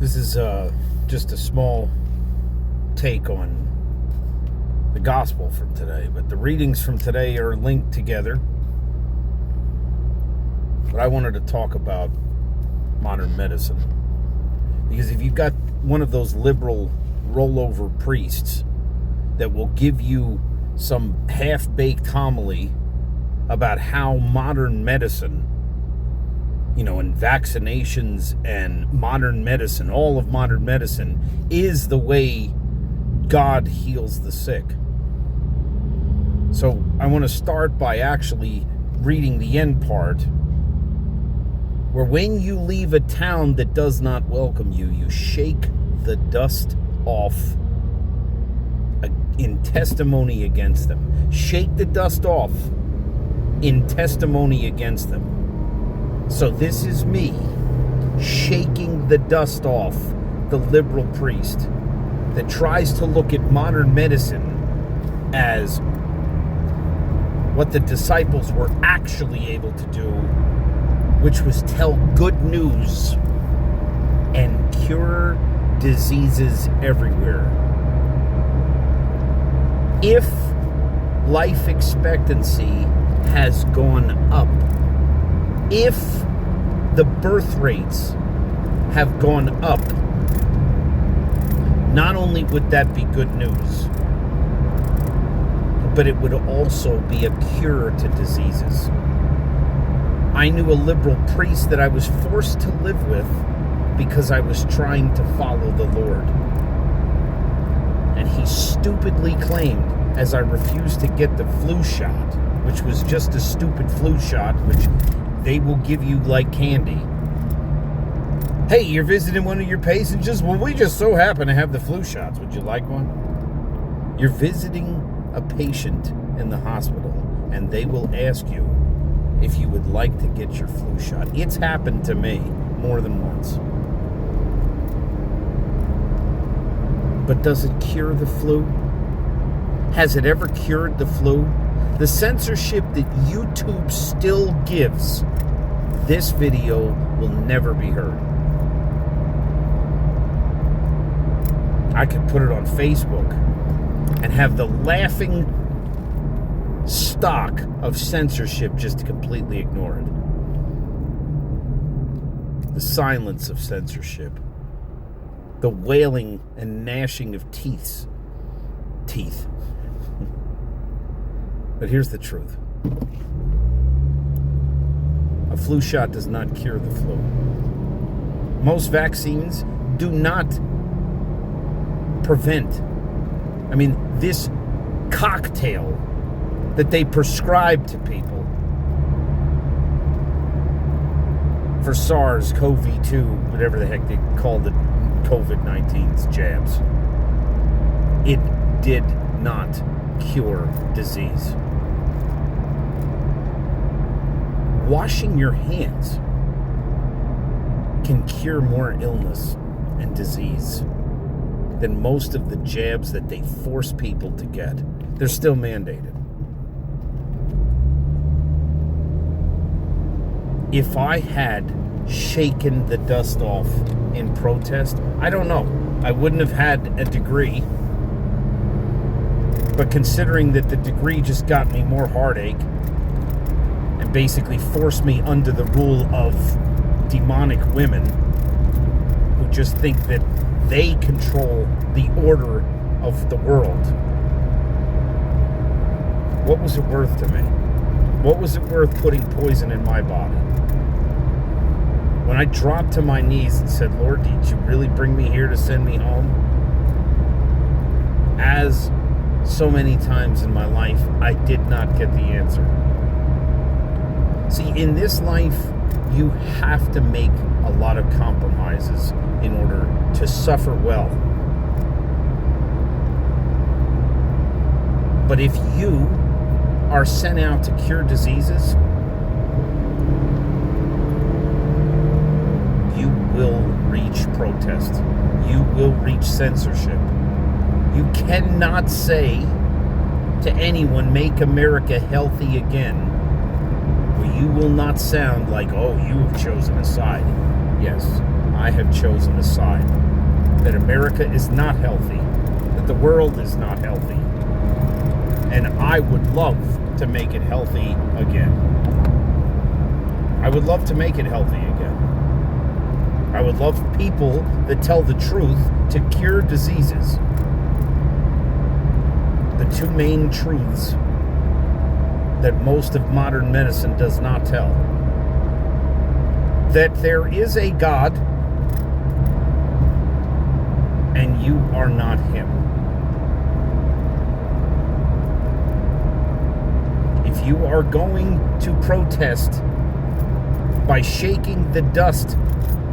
This is just a small take on the gospel from today, but the readings from today are linked together. But I wanted to talk about modern medicine, because if you've got one of those liberal rollover priests that will give you some half-baked homily about how modern medicine, and vaccinations and modern medicine, all of modern medicine, is the way God heals the sick. So I want to start by actually reading the end part, where when you leave a town that does not welcome you, you shake the dust off in testimony against them. Shake the dust off in testimony against them. So this is me shaking the dust off the liberal priest that tries to look at modern medicine as what the disciples were actually able to do, which was tell good news and cure diseases everywhere. If life expectancy has gone up, if the birth rates have gone up, not only would that be good news, but it would also be a cure to diseases. I knew a liberal priest that I was forced to live with because I was trying to follow the Lord. And he stupidly claimed, as I refused to get the flu shot, which was just a stupid flu shot, which they will give you like candy. Hey, you're visiting one of your patients? Well, we just so happen to have the flu shots. Would you like one? You're visiting a patient in the hospital, and they will ask you if you would like to get your flu shot. It's happened to me more than once. But does it cure the flu? Has it ever cured the flu? The censorship that YouTube still gives this video will never be heard. I could put it on Facebook and have the laughing stock of censorship just completely ignore it. The silence of censorship. The wailing and gnashing of teeth. But here's the truth. A flu shot does not cure the flu. Most vaccines do not prevent. This cocktail that they prescribe to people for SARS-CoV-2, whatever the heck they called it, COVID-19's jabs, it did not cure disease. Washing your hands can cure more illness and disease than most of the jabs that they force people to get. They're still mandated. If I had shaken the dust off in protest, I don't know. I wouldn't have had a degree. But considering that the degree just got me more heartache and basically forced me under the rule of demonic women who just think that they control the order of the world, what was it worth to me? What was it worth putting poison in my body? When I dropped to my knees and said, Lord, did you really bring me here to send me home? As so many times in my life, I did not get the answer. See, in this life, you have to make a lot of compromises in order to suffer well. But if you are sent out to cure diseases, you will reach protest. You will reach censorship. You cannot say to anyone, make America healthy again, where you will not sound like, oh, you have chosen a side. Yes, I have chosen a side. That America is not healthy. That the world is not healthy. And I would love to make it healthy again. I would love to make it healthy again. I would love people that tell the truth to cure diseases. The two main truths that most of modern medicine does not tell. That there is a God and you are not him. If you are going to protest by shaking the dust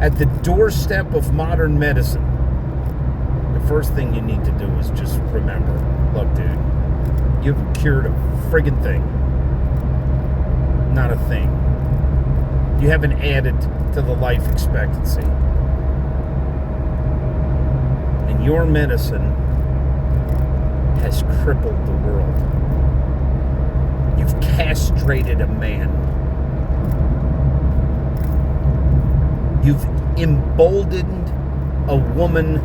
at the doorstep of modern medicine, the first thing you need to do is just remember, look, dude, you haven't cured a friggin' thing. Not a thing. You haven't added to the life expectancy. And your medicine has crippled the world. You've castrated a man. You've emboldened a woman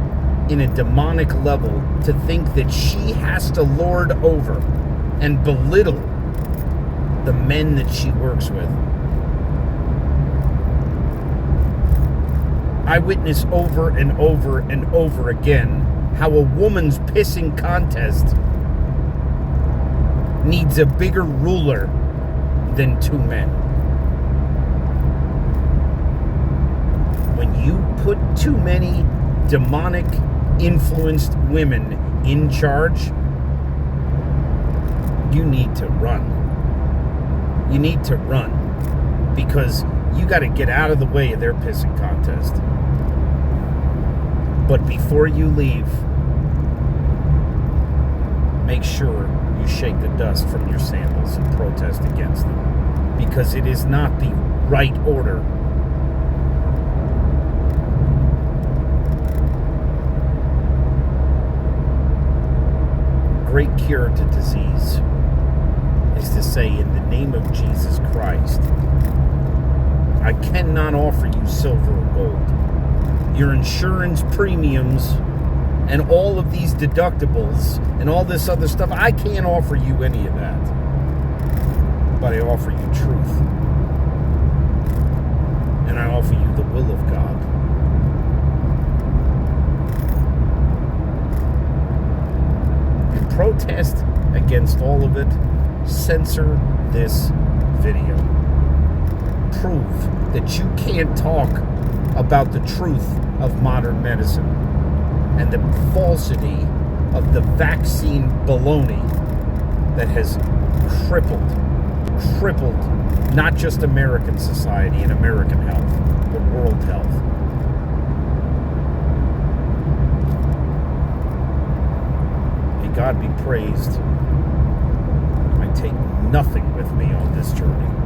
in a demonic level to think that she has to lord over and belittle the men that she works with. I witness over and over and over again how a woman's pissing contest needs a bigger ruler than two men. When you put too many demonic influenced women in charge, you need to run. You need to run because you got to get out of the way of their pissing contest. But before you leave, make sure you shake the dust from your sandals and protest against them, because it is not the right order. Great cure to disease is to say, in the name of Jesus Christ, I cannot offer you silver or gold. Your insurance premiums and all of these deductibles and all this other stuff, I can't offer you any of that. But I offer you truth. And I offer you the will of God. And protest against all of it. Censor this video. Prove that you can't talk about the truth of modern medicine and the falsity of the vaccine baloney that has crippled not just American society and American health, but world health. May God be praised. I take nothing with me on this journey.